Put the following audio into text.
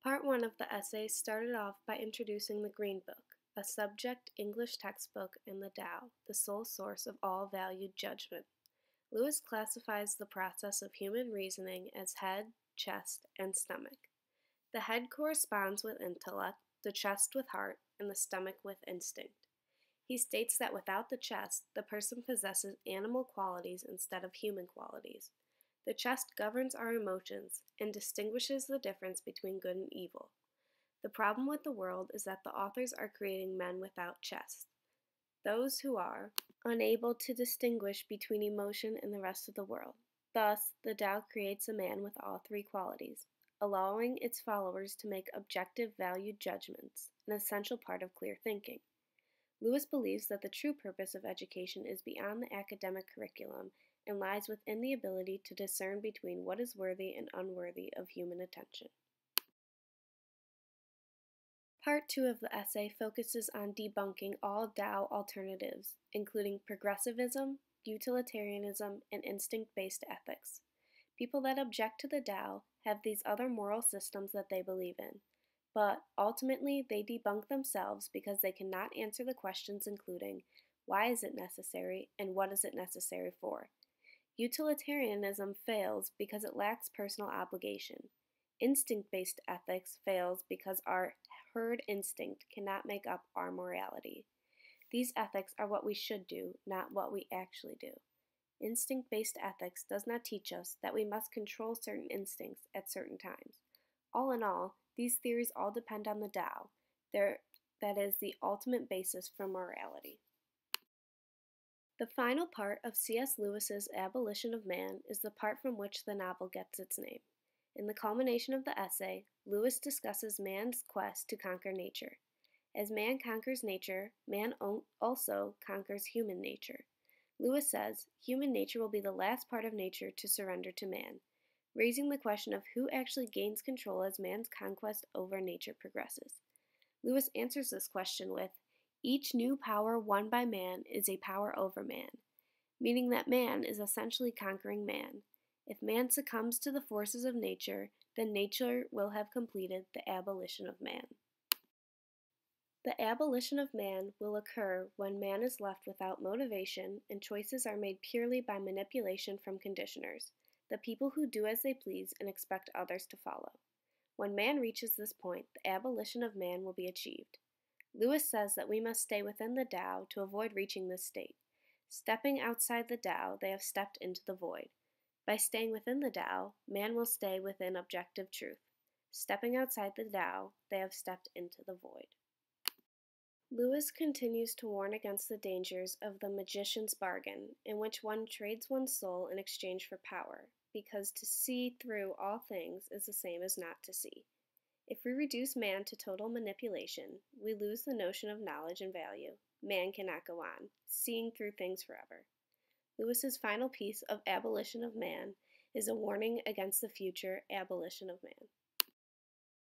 Part 1 of the essay started off by introducing the Green Book, a subject English textbook in the Tao, the sole source of all valued judgment. Lewis classifies the process of human reasoning as head, chest, and stomach. The head corresponds with intellect, the chest with heart, and the stomach with instinct. He states that without the chest, the person possesses animal qualities instead of human qualities. The chest governs our emotions and distinguishes the difference between good and evil. The problem with the world is that the authors are creating men without chests, those who are unable to distinguish between emotion and the rest of the world. Thus, the Tao creates a man with all three qualities, allowing its followers to make objective valued judgments, an essential part of clear thinking. Lewis believes that the true purpose of education is beyond the academic curriculum and lies within the ability to discern between what is worthy and unworthy of human attention. Part 2 of the essay focuses on debunking all Tao alternatives, including progressivism, utilitarianism, and instinct-based ethics. People that object to the Tao have these other moral systems that they believe in, but ultimately they debunk themselves because they cannot answer the questions including why is it necessary and what is it necessary for. Utilitarianism fails because it lacks personal obligation. Instinct-based ethics fails because our herd instinct cannot make up our morality. These ethics are what we should do, not what we actually do. Instinct-based ethics does not teach us that we must control certain instincts at certain times. All in all, these theories all depend on the Tao. That is the ultimate basis for morality. The final part of C.S. Lewis's Abolition of Man is the part from which the novel gets its name. In the culmination of the essay, Lewis discusses man's quest to conquer nature. As man conquers nature, man also conquers human nature. Lewis says, human nature will be the last part of nature to surrender to man, raising the question of who actually gains control as man's conquest over nature progresses. Lewis answers this question with, each new power won by man is a power over man, meaning that man is essentially conquering man. If man succumbs to the forces of nature, then nature will have completed the abolition of man. The abolition of man will occur when man is left without motivation and choices are made purely by manipulation from conditioners, the people who do as they please and expect others to follow. When man reaches this point, the abolition of man will be achieved. Lewis says that we must stay within the Tao to avoid reaching this state. Stepping outside the Tao, they have stepped into the void. By staying within the Tao, man will stay within objective truth. Stepping outside the Tao, they have stepped into the void. Lewis continues to warn against the dangers of the magician's bargain, in which one trades one's soul in exchange for power, because to see through all things is the same as not to see. If we reduce man to total manipulation, we lose the notion of knowledge and value. Man cannot go on, seeing through things forever. Lewis's final piece of Abolition of Man is a warning against the future abolition of man.